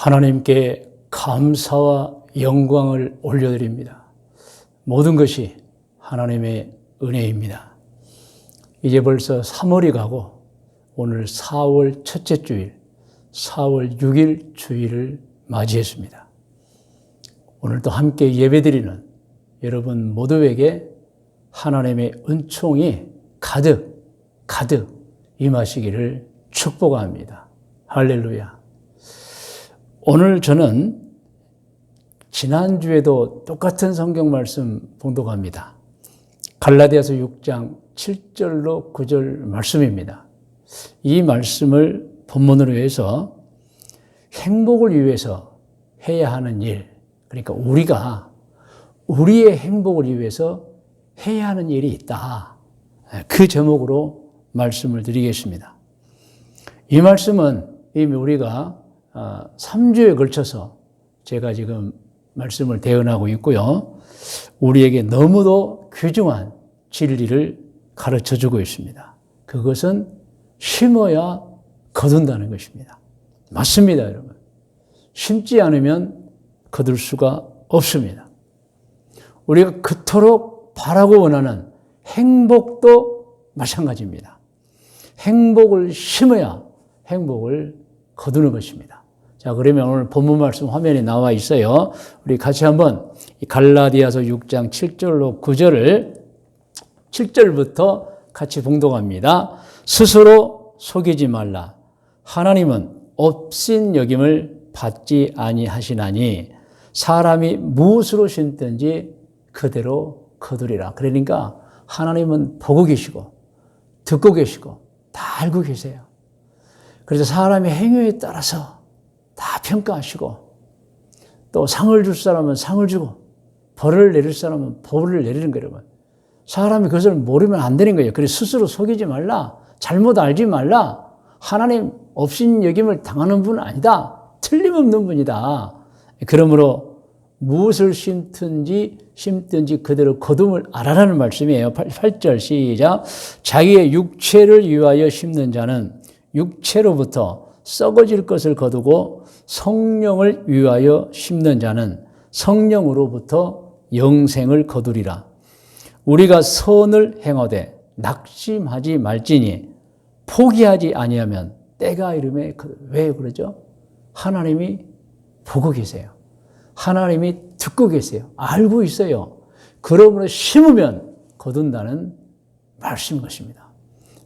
하나님께 감사와 영광을 올려드립니다. 모든 것이 하나님의 은혜입니다. 이제 벌써 3월이 가고 오늘 4월 첫째 주일, 4월 6일 주일을 맞이했습니다. 오늘도 함께 예배드리는 여러분 모두에게 하나님의 은총이 가득 임하시기를 축복합니다. 할렐루야. 오늘 저는 지난주에도 똑같은 성경 말씀 봉독합니다. 갈라디아서 6장 7절로 9절 말씀입니다. 이 말씀을 본문으로 해서 행복을 위해서 해야 하는 일, 그러니까 우리가 우리의 행복을 위해서 해야 하는 일이 있다. 그 제목으로 말씀을 드리겠습니다. 이 말씀은 이미 우리가 3주에 걸쳐서 제가 지금 말씀을 대언하고 있고요. 우리에게 너무도 귀중한 진리를 가르쳐주고 있습니다. 그것은 심어야 거둔다는 것입니다. 맞습니다, 여러분. 심지 않으면 거둘 수가 없습니다. 우리가 그토록 바라고 원하는 행복도 마찬가지입니다. 행복을 심어야 행복을 거두는 것입니다. 자, 그러면 오늘 본문 말씀 화면에 나와 있어요. 우리 같이 한번 갈라디아서 6장 7절로 9절을 7절부터 같이 봉독합니다. 스스로 속이지 말라. 하나님은 업신여김을 받지 아니하시나니 사람이 무엇으로 심든지 그대로 거두리라. 그러니까 하나님은 보고 계시고 듣고 계시고 다 알고 계세요. 그래서 사람의 행위에 따라서 다 평가하시고 또 상을 줄 사람은 상을 주고 벌을 내릴 사람은 벌을 내리는 거예요. 사람이 그것을 모르면 안 되는 거예요. 그래서 스스로 속이지 말라. 잘못 알지 말라. 하나님 업신여김을 당하는 분은 아니다. 틀림없는 분이다. 그러므로 무엇을 심든지 그대로 거둠을 알아라는 말씀이에요. 8절 시작. 자기의 육체를 위하여 심는 자는 육체로부터 썩어질 것을 거두고 성령을 위하여 심는 자는 성령으로부터 영생을 거두리라. 우리가 선을 행하되 낙심하지 말지니 포기하지 아니하면 때가 이르매. 왜 그러죠? 하나님이 보고 계세요. 하나님이 듣고 계세요. 알고 있어요. 그러므로 심으면 거둔다는 말씀인 것입니다.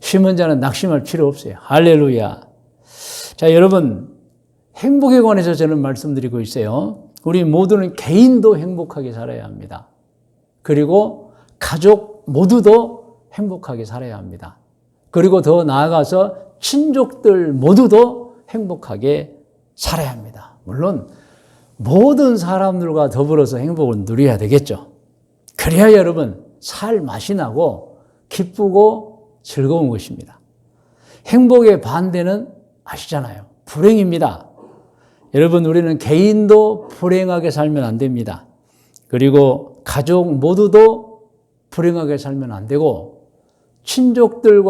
심은 자는 낙심할 필요 없어요. 할렐루야. 자, 여러분, 행복에 관해서 저는 말씀드리고 있어요. 우리 모두는 개인도 행복하게 살아야 합니다. 그리고 가족 모두도 행복하게 살아야 합니다. 그리고 더 나아가서 친족들 모두도 행복하게 살아야 합니다. 물론 모든 사람들과 더불어서 행복을 누려야 되겠죠. 그래야 여러분 살 맛이 나고 기쁘고 즐거운 것입니다. 행복의 반대는 아시잖아요. 불행입니다. 여러분, 우리는 개인도 불행하게 살면 안 됩니다. 그리고 가족 모두도 불행하게 살면 안 되고 친족들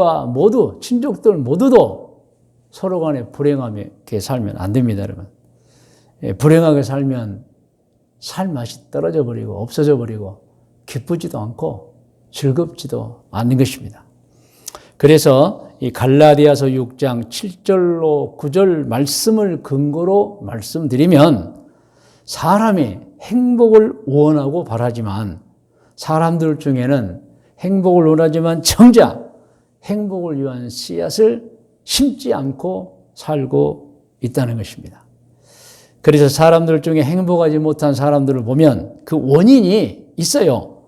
모두도 서로 간에 불행하게 살면 안 됩니다, 여러분. 불행하게 살면 살 맛이 떨어져 버리고 없어져 버리고 기쁘지도 않고 즐겁지도 않는 것입니다. 그래서 이 갈라디아서 6장 7절로 9절 말씀을 근거로 말씀드리면 사람이 행복을 원하고 바라지만 사람들 중에는 행복을 원하지만 정작 행복을 위한 씨앗을 심지 않고 살고 있다는 것입니다. 그래서 사람들 중에 행복하지 못한 사람들을 보면 그 원인이 있어요.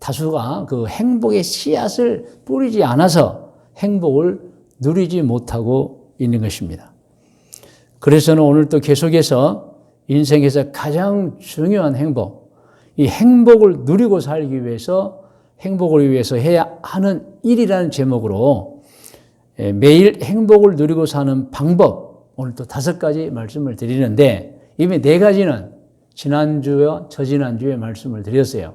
다수가 그 행복의 씨앗을 뿌리지 않아서 행복을 누리지 못하고 있는 것입니다. 그래서 저는 오늘 또 계속해서 인생에서 가장 중요한 행복, 이 행복을 누리고 살기 위해서 행복을 위해서 해야 하는 일이라는 제목으로 매일 행복을 누리고 사는 방법, 오늘 또 5가지 말씀을 드리는데 이미 4가지는 지난주와 저지난주에 말씀을 드렸어요.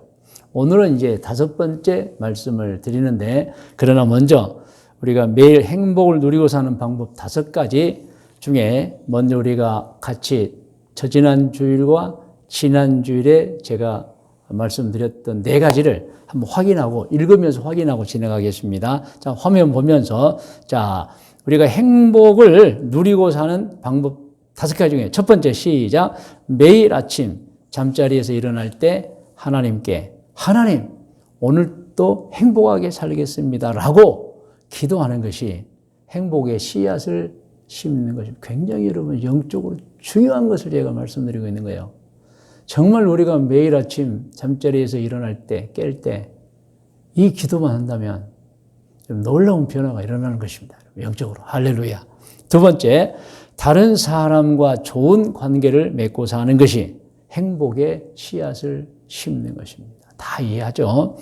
오늘은 이제 5번째 말씀을 드리는데 그러나 먼저 우리가 매일 행복을 누리고 사는 방법 5가지 중에 먼저 우리가 같이 저지난 주일과 지난 주일에 제가 말씀드렸던 4가지를 한번 확인하고 읽으면서 확인하고 진행하겠습니다. 자, 화면 보면서 자, 우리가 행복을 누리고 사는 방법 5가지 중에 첫 번째 시작. 매일 아침 잠자리에서 일어날 때 하나님께 하나님 오늘도 행복하게 살겠습니다 라고 기도하는 것이 행복의 씨앗을 심는 것이 굉장히 여러분 영적으로 중요한 것을 제가 말씀드리고 있는 거예요. 정말 우리가 매일 아침 잠자리에서 일어날 때, 깰 때 이 기도만 한다면 좀 놀라운 변화가 일어나는 것입니다. 영적으로. 할렐루야. 두 번째, 다른 사람과 좋은 관계를 맺고 사는 것이 행복의 씨앗을 심는 것입니다. 다 이해하죠?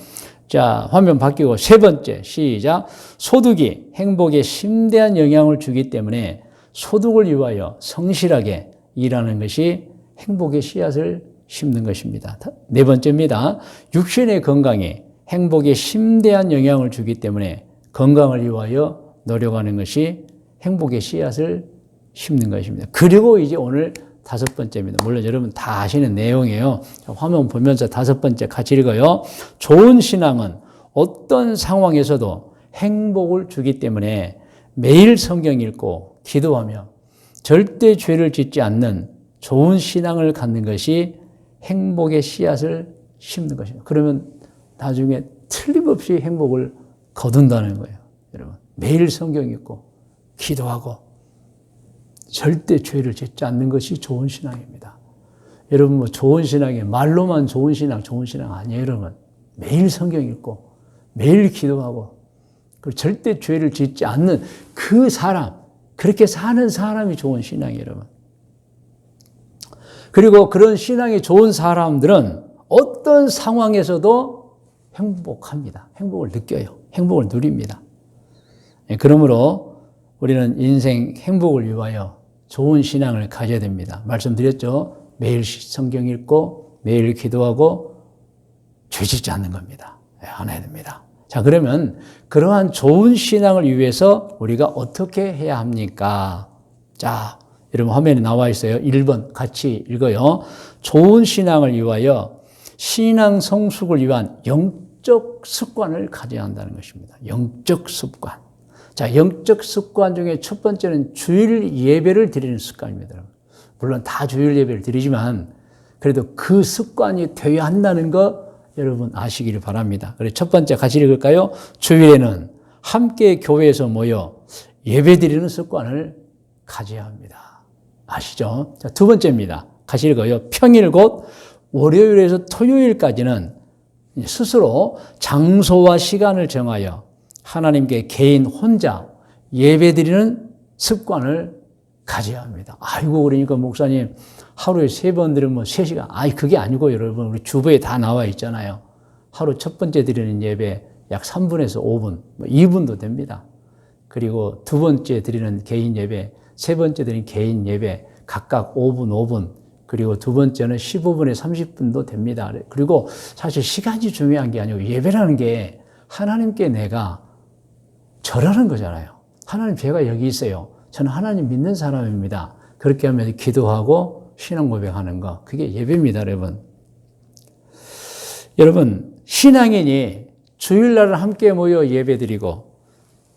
자, 화면 바뀌고 세 번째, 시작. 소득이 행복에 심대한 영향을 주기 때문에 소득을 위하여 성실하게 일하는 것이 행복의 씨앗을 심는 것입니다. 네 번째입니다. 육신의 건강이 행복에 심대한 영향을 주기 때문에 건강을 위하여 노력하는 것이 행복의 씨앗을 심는 것입니다. 그리고 이제 오늘 5번째입니다. 물론 여러분 다 아시는 내용이에요. 화면 보면서 5번째 같이 읽어요. 좋은 신앙은 어떤 상황에서도 행복을 주기 때문에 매일 성경 읽고 기도하며 절대 죄를 짓지 않는 좋은 신앙을 갖는 것이 행복의 씨앗을 심는 것입니다. 그러면 나중에 틀림없이 행복을 거둔다는 거예요. 여러분 매일 성경 읽고 기도하고 절대 죄를 짓지 않는 것이 좋은 신앙입니다. 여러분 뭐 좋은 신앙이 말로만 좋은 신앙 아니에요. 여러분 매일 성경 읽고 매일 기도하고 그리고 절대 죄를 짓지 않는 그 사람, 그렇게 사는 사람이 좋은 신앙이에요. 여러분. 그리고 그런 신앙이 좋은 사람들은 어떤 상황에서도 행복합니다. 행복을 느껴요. 행복을 누립니다. 그러므로 우리는 인생 행복을 위하여 좋은 신앙을 가져야 됩니다. 말씀드렸죠. 매일 성경 읽고 매일 기도하고 죄 짓지 않는 겁니다. 안 해야 됩니다. 자, 그러면 그러한 좋은 신앙을 위해서 우리가 어떻게 해야 합니까? 자, 여러분 화면에 나와 있어요. 1번 같이 읽어요. 좋은 신앙을 위하여 신앙 성숙을 위한 영적 습관을 가져야 한다는 것입니다. 영적 습관. 자, 영적 습관 중에 첫 번째는 주일 예배를 드리는 습관입니다. 물론 다 주일 예배를 드리지만 그래도 그 습관이 되어야 한다는 거 여러분 아시기를 바랍니다. 그래서 첫 번째 같이 읽을까요? 주일에는 함께 교회에서 모여 예배 드리는 습관을 가져야 합니다. 아시죠? 자, 두 번째입니다. 같이 읽어요. 평일 곧 월요일에서 토요일까지는 스스로 장소와 시간을 정하여 하나님께 개인 혼자 예배드리는 습관을 가져야 합니다. 아이고, 그러니까 목사님 하루에 3번 드리면 3시간. 그게 아니고 여러분 우리 주보에 다 나와 있잖아요. 하루 첫 번째 드리는 예배 약 3분에서 5분, 2분도 됩니다. 그리고 두 번째 드리는 개인 예배, 세 번째 드리는 개인 예배 각각 5분, 5분, 그리고 두 번째는 15분에 30분도 됩니다. 그리고 사실 시간이 중요한 게 아니고 예배라는 게 하나님께 내가 절하는 거잖아요. 하나님 제가 여기 있어요. 저는 하나님 믿는 사람입니다. 그렇게 하면서 기도하고 신앙 고백하는 거, 그게 예배입니다, 여러분. 여러분, 신앙인이 주일날은 함께 모여 예배드리고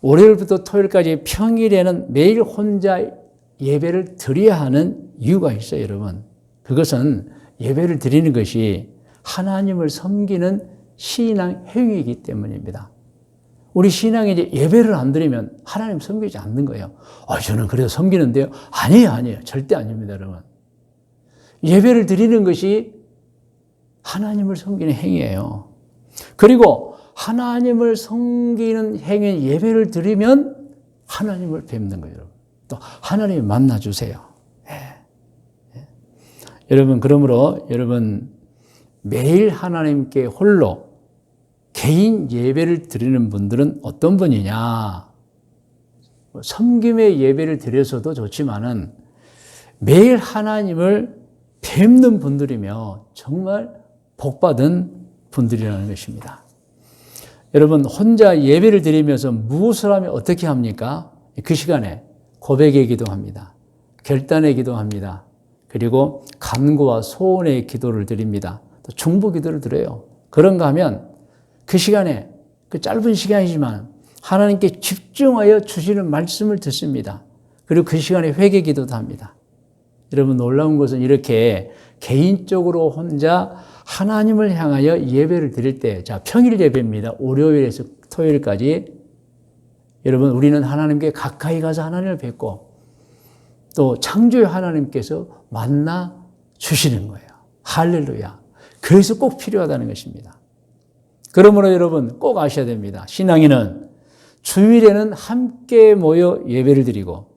월요일부터 토요일까지 평일에는 매일 혼자 예배를 드려야 하는 이유가 있어요, 여러분. 그것은 예배를 드리는 것이 하나님을 섬기는 신앙 행위이기 때문입니다. 우리 신앙이 이제 예배를 안 드리면 하나님 섬기지 않는 거예요. 저는 그래도 섬기는데요. 아니에요. 절대 아닙니다, 여러분. 예배를 드리는 것이 하나님을 섬기는 행위예요. 그리고 하나님을 섬기는 행위, 예배를 드리면 하나님을 뵙는 거예요. 또 하나님을 만나주세요. 여러분, 그러므로 여러분 매일 하나님께 홀로 개인 예배를 드리는 분들은 어떤 분이냐? 섬김의 예배를 드려서도 좋지만은 매일 하나님을 뵙는 분들이며 정말 복받은 분들이라는 것입니다. 여러분, 혼자 예배를 드리면서 무엇을 하면 어떻게 합니까? 그 시간에 고백의 기도합니다. 결단의 기도합니다. 그리고 간구와 소원의 기도를 드립니다. 또 중보 기도를 드려요. 그런가 하면 그 시간에, 그 짧은 시간이지만 하나님께 집중하여 주시는 말씀을 듣습니다. 그리고 그 시간에 회개 기도도 합니다. 여러분, 놀라운 것은 이렇게 개인적으로 혼자 하나님을 향하여 예배를 드릴 때, 자, 평일 예배입니다. 월요일에서 토요일까지. 여러분, 우리는 하나님께 가까이 가서 하나님을 뵙고 또 창조의 하나님께서 만나 주시는 거예요. 할렐루야. 그래서 꼭 필요하다는 것입니다. 그러므로 여러분 꼭 아셔야 됩니다. 신앙인은 주일에는 함께 모여 예배를 드리고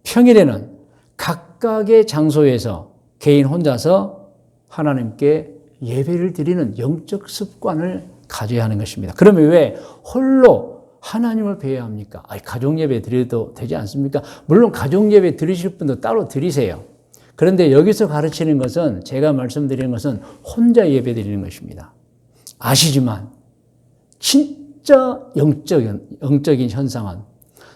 평일에는 각각의 장소에서 개인 혼자서 하나님께 예배를 드리는 영적 습관을 가져야 하는 것입니다. 그러면 왜 홀로 하나님을 뵈야 합니까? 가족 예배 드려도 되지 않습니까? 물론 가족 예배 드리실 분도 따로 드리세요. 그런데 여기서 가르치는 것은, 제가 말씀드리는 것은 혼자 예배 드리는 것입니다. 아시지만 진짜 영적인 현상은,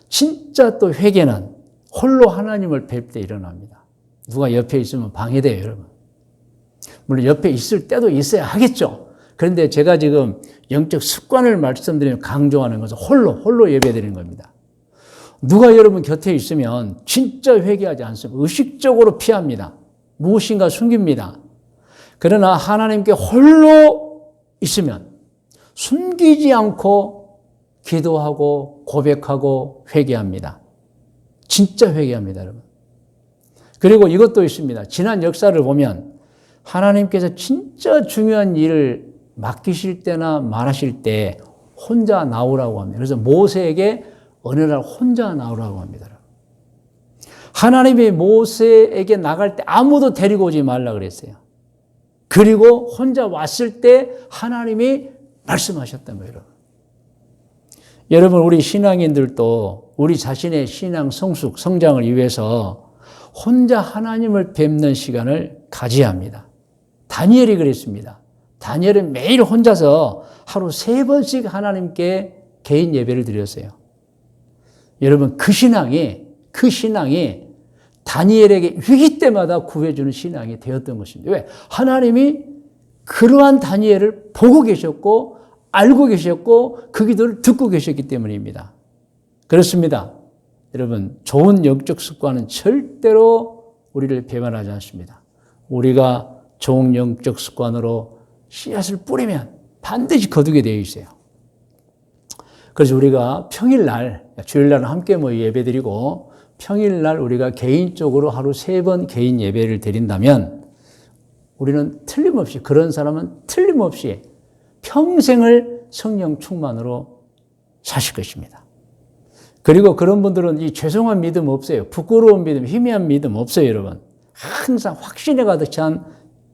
진짜 또 회개는 홀로 하나님을 뵐 때 일어납니다. 누가 옆에 있으면 방해돼요, 여러분. 물론 옆에 있을 때도 있어야 하겠죠. 그런데 제가 지금 영적 습관을 말씀드리면 강조하는 것은 홀로 예배드리는 겁니다. 누가 여러분 곁에 있으면 진짜 회개하지 않습니다. 의식적으로 피합니다. 무엇인가 숨깁니다. 그러나 하나님께 홀로 있으면 숨기지 않고 기도하고 고백하고 회개합니다. 진짜 회개합니다, 여러분. 그리고 이것도 있습니다. 지난 역사를 보면 하나님께서 진짜 중요한 일을 맡기실 때나 말하실 때 혼자 나오라고 합니다. 그래서 모세에게 어느 날 혼자 나오라고 합니다. 하나님이 모세에게 나갈 때 아무도 데리고 오지 말라 그랬어요. 그리고 혼자 왔을 때 하나님이 말씀하셨던 거예요. 여러분, 우리 신앙인들도 우리 자신의 신앙 성숙, 성장을 위해서 혼자 하나님을 뵙는 시간을 가져야 합니다. 다니엘이 그랬습니다. 다니엘은 매일 혼자서 하루 3번씩 하나님께 개인 예배를 드렸어요. 여러분, 그 신앙이 다니엘에게 위기 때마다 구해주는 신앙이 되었던 것입니다. 왜? 하나님이 그러한 다니엘을 보고 계셨고 알고 계셨고 그 기도를 듣고 계셨기 때문입니다. 그렇습니다. 여러분, 좋은 영적 습관은 절대로 우리를 배반하지 않습니다. 우리가 좋은 영적 습관으로 씨앗을 뿌리면 반드시 거두게 되어 있어요. 그래서 우리가 평일날, 주일날은 함께 모여 예배드리고 평일날 우리가 개인적으로 하루 3번 개인 예배를 드린다면 우리는 틀림없이, 그런 사람은 틀림없이 평생을 성령 충만으로 사실 것입니다. 그리고 그런 분들은 이 죄송한 믿음 없어요. 부끄러운 믿음, 희미한 믿음 없어요, 여러분. 항상 확신에 가득 찬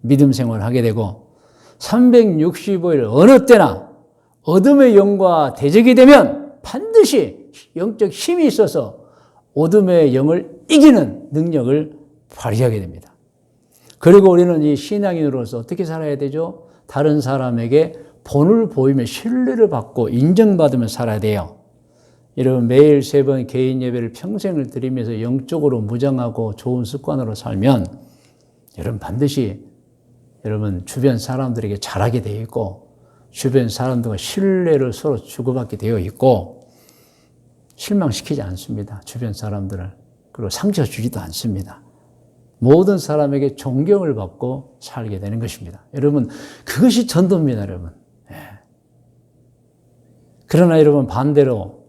믿음 생활을 하게 되고 365일 어느 때나 어둠의 영과 대적이 되면 반드시 영적 힘이 있어서 어둠의 영을 이기는 능력을 발휘하게 됩니다. 그리고 우리는 이 신앙인으로서 어떻게 살아야 되죠? 다른 사람에게 본을 보이며 신뢰를 받고 인정받으며 살아야 돼요. 여러분, 매일 3번 개인 예배를 평생을 드리면서 영적으로 무장하고 좋은 습관으로 살면 여러분 반드시 여러분 주변 사람들에게 잘하게 되어 있고 주변 사람들과 신뢰를 서로 주고받게 되어 있고 실망시키지 않습니다. 주변 사람들을. 그리고 상처 주지도 않습니다. 모든 사람에게 존경을 받고 살게 되는 것입니다. 여러분, 그것이 전도입니다, 여러분. 예. 그러나 여러분, 반대로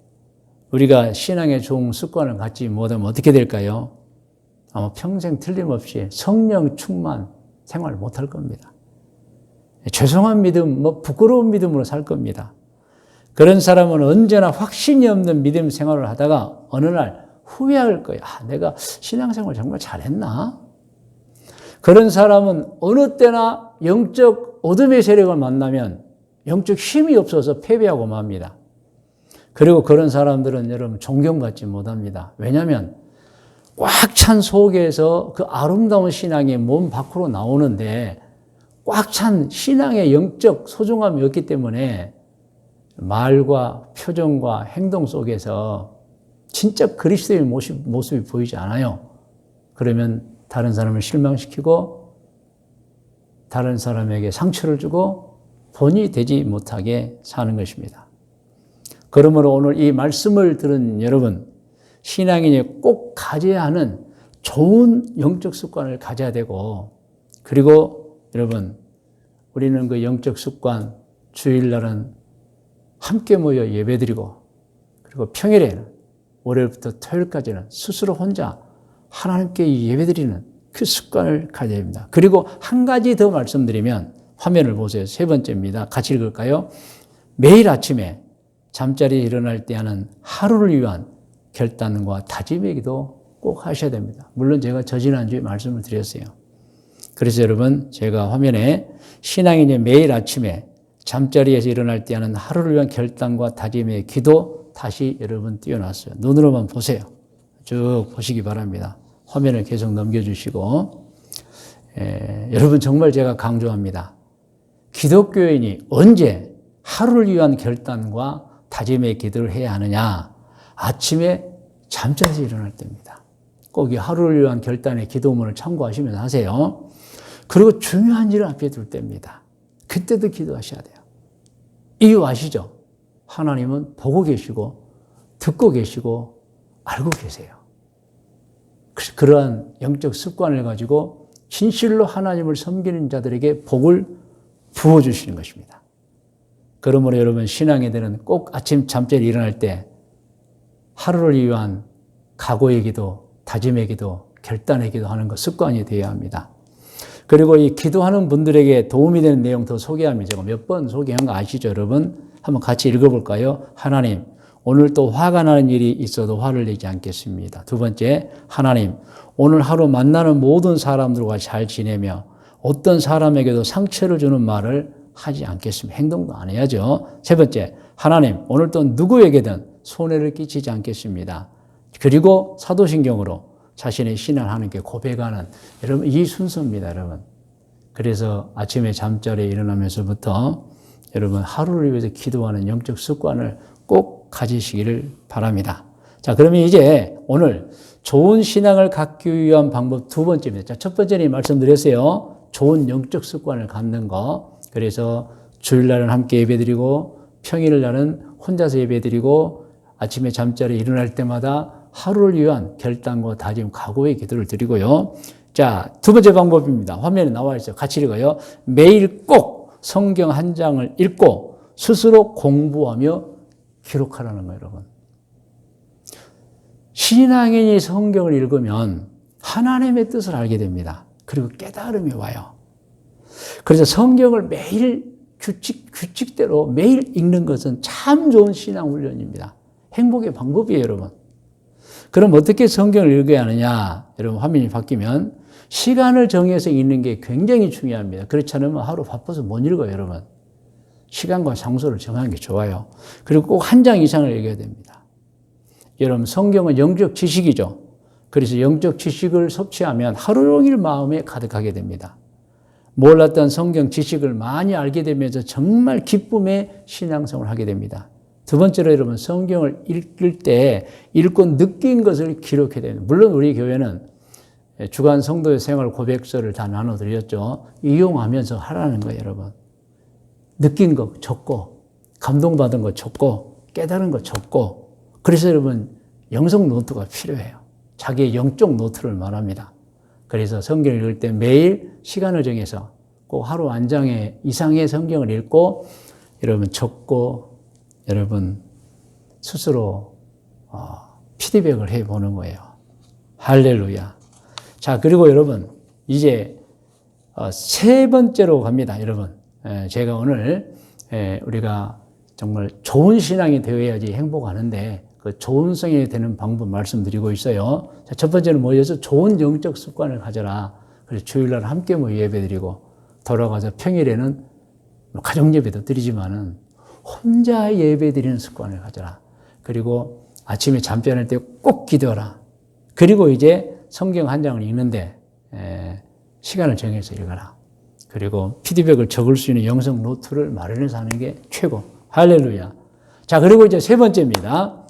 우리가 신앙의 좋은 습관을 갖지 못하면 어떻게 될까요? 아마 평생 틀림없이 성령 충만 생활을 못할 겁니다. 죄송한 믿음, 부끄러운 믿음으로 살 겁니다. 그런 사람은 언제나 확신이 없는 믿음 생활을 하다가 어느 날 후회할 거예요. 내가 신앙생활 정말 잘했나? 그런 사람은 어느 때나 영적 어둠의 세력을 만나면 영적 힘이 없어서 패배하고 맙니다. 그리고 그런 사람들은 여러분 존경받지 못합니다. 왜냐하면 꽉 찬 속에서 그 아름다운 신앙이 몸 밖으로 나오는데 꽉 찬 신앙의 영적 소중함이 없기 때문에 말과 표정과 행동 속에서 진짜 그리스도의 모습이 보이지 않아요. 그러면 다른 사람을 실망시키고 다른 사람에게 상처를 주고 본이 되지 못하게 사는 것입니다. 그러므로 오늘 이 말씀을 들은 여러분, 신앙인이 꼭 가져야 하는 좋은 영적 습관을 가져야 되고, 그리고 여러분, 우리는 그 영적 습관, 주일날은 함께 모여 예배드리고, 그리고 평일에는 월요일부터 토요일까지는 스스로 혼자 하나님께 예배드리는 그 습관을 가져야 합니다. 그리고 한 가지 더 말씀드리면, 화면을 보세요. 세 번째입니다. 같이 읽을까요? 매일 아침에 잠자리에 일어날 때 하는 하루를 위한 결단과 다짐의 기도 꼭 하셔야 됩니다. 물론 제가 지난주에 말씀을 드렸어요. 그래서 여러분, 제가 화면에 신앙인이 매일 아침에 잠자리에서 일어날 때 하는 하루를 위한 결단과 다짐의 기도 다시 여러분 띄워놨어요. 눈으로만 보세요. 쭉 보시기 바랍니다. 화면을 계속 넘겨주시고, 여러분 정말 제가 강조합니다. 기독교인이 언제 하루를 위한 결단과 다짐의 기도를 해야 하느냐? 아침에 잠자리에서 일어날 때입니다. 꼭 이 하루를 위한 결단의 기도문을 참고하시면서 하세요. 그리고 중요한 일을 앞에 둘 때입니다. 그때도 기도하셔야 돼요. 이유 아시죠? 하나님은 보고 계시고 듣고 계시고 알고 계세요. 그래서 그러한 영적 습관을 가지고 진실로 하나님을 섬기는 자들에게 복을 부어주시는 것입니다. 그러므로 여러분, 신앙인들은 꼭 아침 잠자리에 일어날 때 하루를 위한 각오의 기도, 다짐의 기도, 결단의 기도 하는 것 습관이 되어야 합니다. 그리고 이 기도하는 분들에게 도움이 되는 내용 더 소개합니다. 제가 몇 번 소개한 거 아시죠, 여러분? 한번 같이 읽어볼까요? 하나님, 오늘 또 화가 나는 일이 있어도 화를 내지 않겠습니다. 두 번째, 하나님, 오늘 하루 만나는 모든 사람들과 잘 지내며 어떤 사람에게도 상처를 주는 말을 하지 않겠습니다. 행동도 안 해야죠. 세 번째, 하나님, 오늘 또 누구에게든 손해를 끼치지 않겠습니다. 그리고 사도신경으로 자신의 신앙을 하나님께 고백하는, 여러분, 이 순서입니다, 여러분. 그래서 아침에 잠자리에 일어나면서부터 여러분 하루를 위해서 기도하는 영적 습관을 꼭 가지시기를 바랍니다. 자, 그러면 이제 오늘 좋은 신앙을 갖기 위한 방법 두 번째입니다. 자, 첫 번째는 말씀드렸어요. 좋은 영적 습관을 갖는 거. 그래서 주일날은 함께 예배드리고 평일날은 혼자서 예배드리고 아침에 잠자리에 일어날 때마다 하루를 위한 결단과 다짐, 각오의 기도를 드리고요. 자, 두 번째 방법입니다. 화면에 나와 있어요. 같이 읽어요. 매일 꼭 성경 한 장을 읽고 스스로 공부하며 기록하라는 거예요, 여러분. 신앙인이 성경을 읽으면 하나님의 뜻을 알게 됩니다. 그리고 깨달음이 와요. 그래서 성경을 매일 규칙대로 매일 읽는 것은 참 좋은 신앙 훈련입니다. 행복의 방법이에요, 여러분. 그럼 어떻게 성경을 읽어야 하느냐? 여러분, 화면이 바뀌면 시간을 정해서 읽는 게 굉장히 중요합니다. 그렇지 않으면 하루 바빠서 못 읽어요, 여러분. 시간과 장소를 정하는 게 좋아요. 그리고 꼭 한 장 이상을 읽어야 됩니다. 여러분, 성경은 영적 지식이죠. 그래서 영적 지식을 섭취하면 하루 종일 마음에 가득하게 됩니다. 몰랐던 성경 지식을 많이 알게 되면서 정말 기쁨의 신앙생활을 하게 됩니다. 두 번째로 여러분, 성경을 읽을 때 읽고 느낀 것을 기록해야 됩니다. 물론 우리 교회는 주간 성도의 생활 고백서를 다 나눠드렸죠. 이용하면서 하라는 거예요, 여러분. 느낀 거 적고, 감동받은 거 적고, 깨달은 거 적고. 그래서 여러분, 영성 노트가 필요해요. 자기의 영적 노트를 말합니다. 그래서 성경을 읽을 때 매일 시간을 정해서 꼭 하루 한 장 이상의 성경을 읽고 여러분 적고 여러분 스스로 피드백을 해보는 거예요. 할렐루야. 자, 그리고 여러분 이제 세 번째로 갑니다. 여러분, 제가 오늘 우리가 정말 좋은 신앙이 되어야지 행복하는데 그 좋은 성이 되는 방법 말씀드리고 있어요. 자, 첫 번째는 뭐였어? 좋은 영적 습관을 가져라. 그래서 주일날 함께 예배드리고 돌아가서 평일에는 가정 예배도 드리지만은 혼자 예배드리는 습관을 가져라. 그리고 아침에 잠자리 때 꼭 기도하라. 그리고 이제 성경 한 장을 읽는데 시간을 정해서 읽어라. 그리고 피드백을 적을 수 있는 영성 노트를 마련해서 하는 게 최고. 할렐루야. 자, 그리고 이제 세 번째입니다.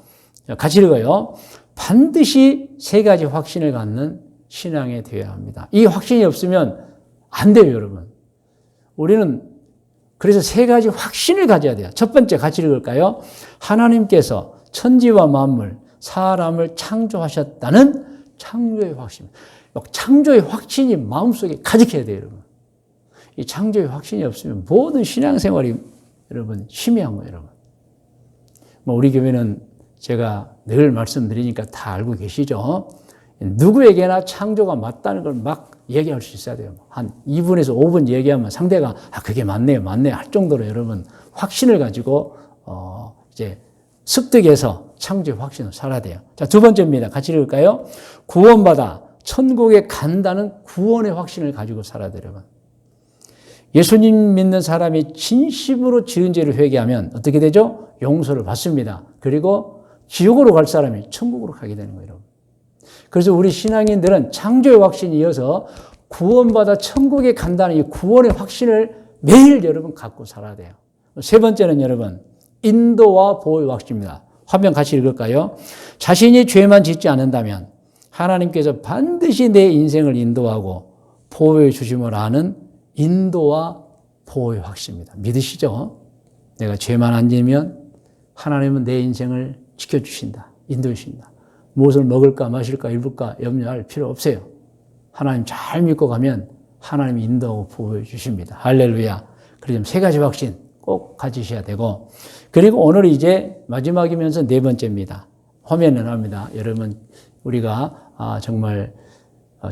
같이 읽어요. 반드시 세 가지 확신을 갖는 신앙이 되어야 합니다. 이 확신이 없으면 안 돼요, 여러분. 우리는 그래서 세 가지 확신을 가져야 돼요. 첫 번째 같이 읽을까요? 하나님께서 천지와 만물, 사람을 창조하셨다는 창조의 확신. 창조의 확신이 마음속에 가득해야 돼요, 여러분. 이 창조의 확신이 없으면 모든 신앙생활이 여러분 희미한 거예요, 여러분. 우리 교회는 제가 늘 말씀드리니까 다 알고 계시죠? 누구에게나 창조가 맞다는 걸 막 얘기할 수 있어야 돼요. 한 2분에서 5분 얘기하면 상대가 그게 맞네요 할 정도로 여러분 확신을 가지고 이제 습득해서 창조의 확신을 살아야 돼요. 자, 두 번째입니다. 같이 읽을까요? 구원받아 천국에 간다는 구원의 확신을 가지고 살아야 돼요, 여러분. 예수님 믿는 사람이 진심으로 지은 죄를 회개하면 어떻게 되죠? 용서를 받습니다. 그리고 지옥으로 갈 사람이 천국으로 가게 되는 거예요, 여러분. 그래서 우리 신앙인들은 창조의 확신이 이어서 구원받아 천국에 간다는 이 구원의 확신을 매일 여러분 갖고 살아야 돼요. 세 번째는 여러분 인도와 보호의 확신입니다. 화면 같이 읽을까요? 자신이 죄만 짓지 않는다면 하나님께서 반드시 내 인생을 인도하고 보호해 주심을 아는 인도와 보호의 확신입니다. 믿으시죠? 내가 죄만 안 지면 하나님은 내 인생을 지켜주신다. 인도해 주신다. 무엇을 먹을까 마실까 입을까 염려할 필요 없어요. 하나님 잘 믿고 가면 하나님이 인도하고 보호해 주십니다. 할렐루야. 그래서 세 가지 확신 꼭 가지셔야 되고, 그리고 오늘 이제 마지막이면서 네 번째입니다. 화면에 나옵니다. 여러분 우리가 정말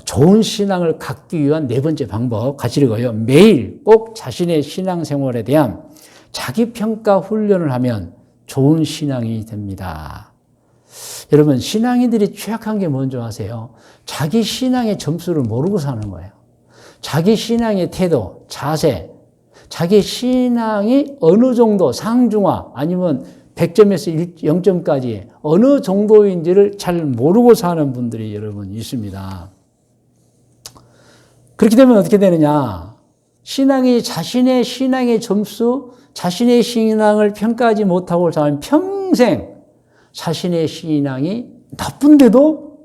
좋은 신앙을 갖기 위한 네 번째 방법 같이 읽어요. 매일 꼭 자신의 신앙생활에 대한 자기평가 훈련을 하면 좋은 신앙이 됩니다. 여러분 신앙인들이 취약한 게 뭔지 아세요? 자기 신앙의 점수를 모르고 사는 거예요. 자기 신앙의 태도, 자세, 자기 신앙이 어느 정도 상중하 아니면 100점에서 0점까지 어느 정도인지를 잘 모르고 사는 분들이 여러분 있습니다. 그렇게 되면 어떻게 되느냐? 신앙이 자신의 신앙의 점수, 자신의 신앙을 평가하지 못하고 살면 평생 자신의 신앙이 나쁜데도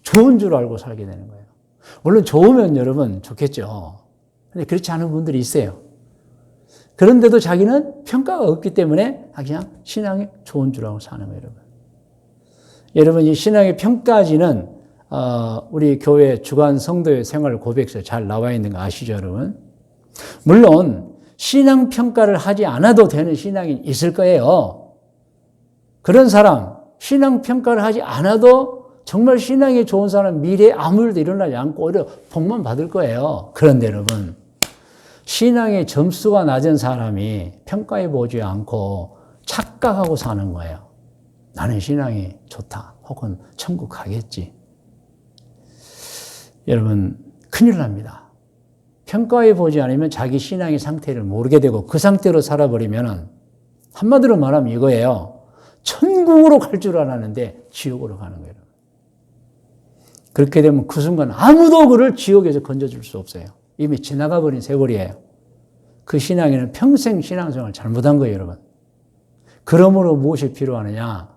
좋은 줄 알고 살게 되는 거예요. 물론 좋으면 여러분 좋겠죠. 근데 그렇지 않은 분들이 있어요. 그런데도 자기는 평가가 없기 때문에 그냥 신앙이 좋은 줄 알고 사는 거예요, 여러분. 여러분, 이 신앙의 평가지는 우리 교회 주간 성도의 생활 고백서에 잘 나와 있는 거 아시죠, 여러분? 물론 신앙 평가를 하지 않아도 되는 신앙이 있을 거예요. 그런 사람, 신앙 평가를 하지 않아도 정말 신앙이 좋은 사람 미래에 아무 일도 일어나지 않고 오히려 복만 받을 거예요. 그런데 여러분, 신앙의 점수가 낮은 사람이 평가해 보지 않고 착각하고 사는 거예요. 나는 신앙이 좋다. 혹은 천국 가겠지. 여러분, 큰일 납니다. 평가해 보지 않으면 자기 신앙의 상태를 모르게 되고 그 상태로 살아버리면 한마디로 말하면 이거예요. 천국으로 갈 줄 알았는데 지옥으로 가는 거예요. 그렇게 되면 그 순간 아무도 그를 지옥에서 건져줄 수 없어요. 이미 지나가 버린 세월이에요. 그 신앙에는 평생 신앙생활을 잘못한 거예요, 여러분. 그러므로 무엇이 필요하느냐?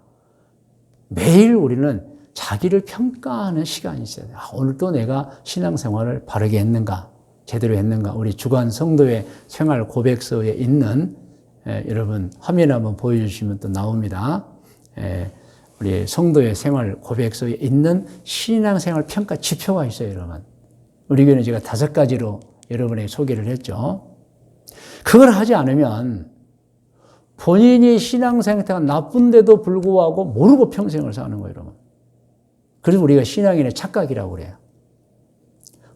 매일 우리는 자기를 평가하는 시간이 있어야 돼요. 오늘 또 내가 신앙생활을 바르게 했는가? 제대로 했는가? 우리 주간 성도의 생활 고백서에 있는 여러분 화면에 한번 보여주시면 또 나옵니다. 우리 성도의 생활 고백서에 있는 신앙생활 평가 지표가 있어요, 여러분. 우리 교회는 제가 5가지로 여러분에게 소개를 했죠. 그걸 하지 않으면 본인이 신앙 상태가 나쁜데도 불구하고 모르고 평생을 사는 거예요, 여러분. 그래서 우리가 신앙인의 착각이라고 그래요.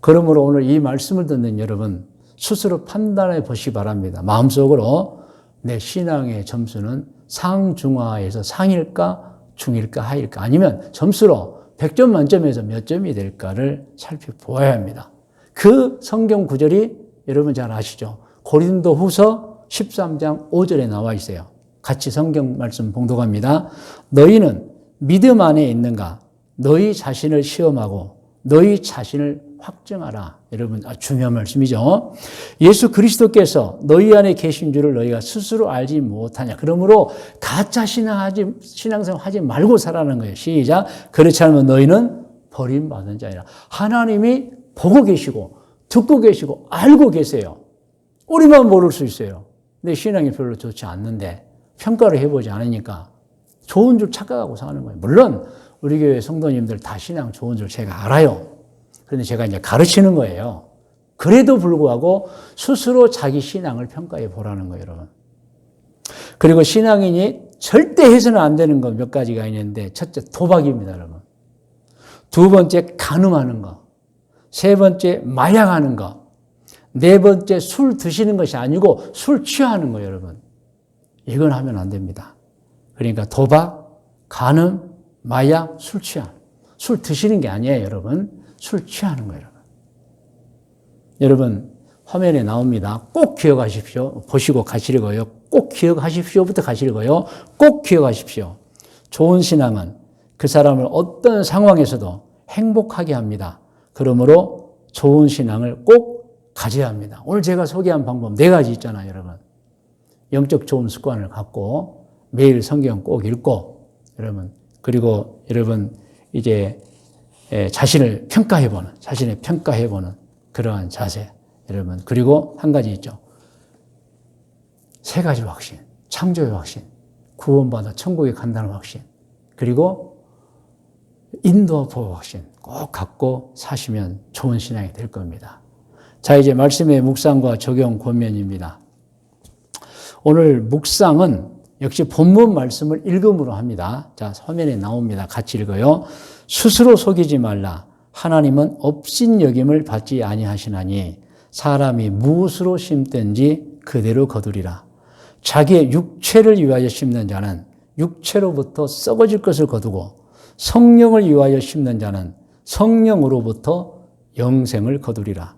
그러므로 오늘 이 말씀을 듣는 여러분 스스로 판단해 보시기 바랍니다. 마음속으로 내 신앙의 점수는 상중하에서 상일까 중일까 하일까 아니면 점수로 100점 만점에서 몇 점이 될까를 살펴보아야 합니다. 그 성경 구절이 여러분 잘 아시죠? 고린도 후서 13장 5절에 나와 있어요. 같이 성경 말씀 봉독합니다. 너희는 믿음 안에 있는가? 너희 자신을 시험하고 너희 자신을 확증하라. 여러분 중요한 말씀이죠. 예수 그리스도께서 너희 안에 계신 줄을 너희가 스스로 알지 못하냐. 그러므로 가짜 신앙생활 하지 말고 살아라는 거예요. 시작. 그렇지 않으면 너희는 버림받은 자니라. 하나님이 보고 계시고 듣고 계시고 알고 계세요. 우리만 모를 수 있어요. 내 신앙이 별로 좋지 않는데 평가를 해보지 않으니까 좋은 줄 착각하고 사는 거예요. 물론 우리 교회 성도님들 다 신앙 좋은 줄 제가 알아요. 그런데 제가 이제 가르치는 거예요. 그래도 불구하고 스스로 자기 신앙을 평가해 보라는 거예요, 여러분. 그리고 신앙인이 절대 해서는 안 되는 것 몇 가지가 있는데, 첫째, 도박입니다, 여러분. 두 번째, 간음하는 거. 세 번째, 마약하는 거. 네 번째, 술 드시는 것이 아니고 술 취하는 거예요, 여러분. 이건 하면 안 됩니다. 그러니까 도박, 간음, 마약, 술 취함. 술 드시는 게 아니에요, 여러분. 술 취하는 거예요, 여러분. 여러분, 화면에 나옵니다. 꼭 기억하십시오. 보시고 가시려고요. 꼭 기억하십시오부터 가시려고요. 꼭 기억하십시오. 좋은 신앙은 그 사람을 어떤 상황에서도 행복하게 합니다. 그러므로 좋은 신앙을 꼭 가져야 합니다. 오늘 제가 소개한 방법 4가지 있잖아요, 여러분. 영적 좋은 습관을 갖고 매일 성경 꼭 읽고, 여러분, 그리고 여러분 이제 자신을 평가해보는 그러한 자세, 여러분. 그리고 한 가지 있죠. 3가지 확신, 창조의 확신, 구원받아 천국에 간다는 확신, 그리고 인도와 보호 확신 꼭 갖고 사시면 좋은 신앙이 될 겁니다. 자, 이제 말씀의 묵상과 적용 권면입니다. 오늘 묵상은 역시 본문 말씀을 읽음으로 합니다. 자, 화면에 나옵니다. 같이 읽어요. 스스로 속이지 말라. 하나님은 업신여김을 받지 아니하시나니 사람이 무엇으로 심든지 그대로 거두리라. 자기의 육체를 위하여 심는 자는 육체로부터 썩어질 것을 거두고 성령을 위하여 심는 자는 성령으로부터 영생을 거두리라.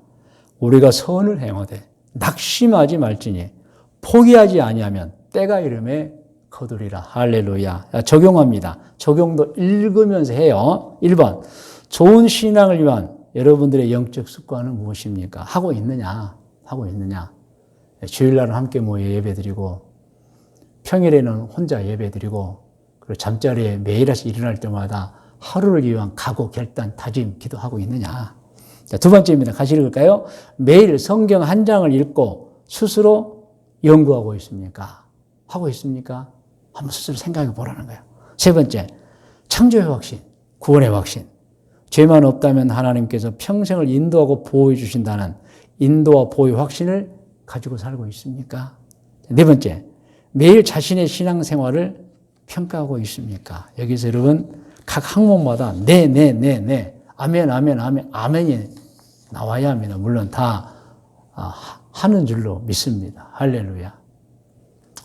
우리가 선을 행하되 낙심하지 말지니 포기하지 아니하면 때가 이름에 거두리라. 할렐루야. 적용합니다. 적용도 읽으면서 해요. 1번, 좋은 신앙을 위한 여러분들의 영적 습관은 무엇입니까? 하고 있느냐? 주일날은 함께 모여 예배드리고, 평일에는 혼자 예배드리고, 그리고 잠자리에 매일 일어날 때마다 하루를 위한 각오, 결단, 다짐, 기도하고 있느냐? 자, 2번째입니다. 같이 읽을까요? 매일 성경 한 장을 읽고 스스로 연구하고 있습니까? 하고 있습니까? 한번 스스로 생각해 보라는 거예요. 3번째, 창조의 확신, 구원의 확신. 죄만 없다면 하나님께서 평생을 인도하고 보호해 주신다는 인도와 보호의 확신을 가지고 살고 있습니까? 4번째, 매일 자신의 신앙생활을 평가하고 있습니까? 여기서 여러분 각 항목마다 네, 아멘이 나와야 합니다. 물론 다 하는 줄로 믿습니다. 할렐루야.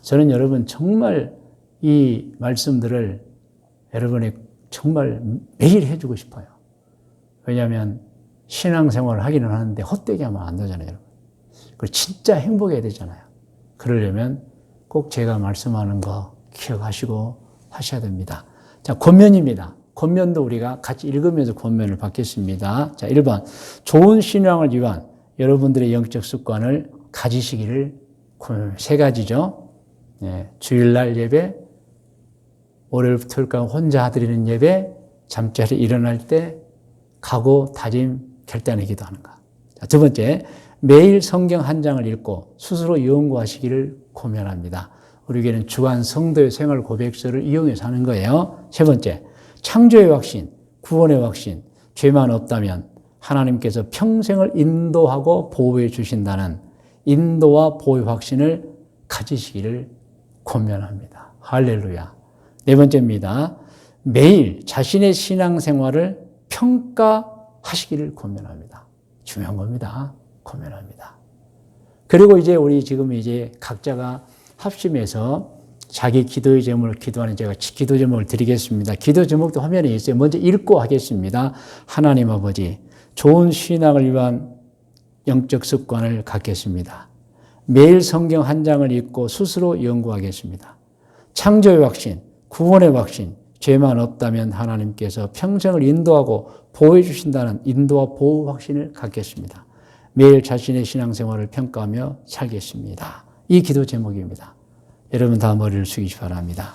저는 여러분 정말 이 말씀들을 여러분이 정말 매일 해주고 싶어요. 왜냐하면 신앙생활을 하기는 하는데 헛되게 하면 안 되잖아요, 여러분. 그리고 진짜 행복해야 되잖아요. 그러려면 꼭 제가 말씀하는 거 기억하시고 하셔야 됩니다. 자, 권면입니다. 권면도 우리가 같이 읽으면서 권면을 받겠습니다. 자, 1번. 좋은 신앙을 위한 여러분들의 영적 습관을 가지시기를 3가지죠. 네, 주일날 예배, 월요일부터 토요일까지 혼자 드리는 예배, 잠자리 일어날 때 각오, 다짐, 결단의 기도하는 것. 자, 2번째, 매일 성경 한 장을 읽고 스스로 연구하시기를 권면합니다. 우리 교회는 주간 성도의 생활 고백서를 이용해서 하는 거예요. 3번째, 창조의 확신, 구원의 확신, 죄만 없다면 하나님께서 평생을 인도하고 보호해 주신다는 인도와 보호의 확신을 가지시기를 권면합니다. 할렐루야. 4번째입니다. 매일 자신의 신앙생활을 평가하시기를 권면합니다. 중요한 겁니다. 권면합니다. 그리고 이제 우리 지금 이제 각자가 합심해서 자기 기도의 제목을 기도하는 제가 기도 제목을 드리겠습니다. 기도 제목도 화면에 있어요. 먼저 읽고 하겠습니다. 하나님 아버지, 좋은 신앙을 위한 영적 습관을 갖겠습니다. 매일 성경 한 장을 읽고 스스로 연구하겠습니다. 창조의 확신, 구원의 확신, 죄만 없다면 하나님께서 평생을 인도하고 보호해 주신다는 인도와 보호 확신을 갖겠습니다. 매일 자신의 신앙생활을 평가하며 살겠습니다. 이 기도 제목입니다. 여러분 다 머리를 숙이시 바랍니다.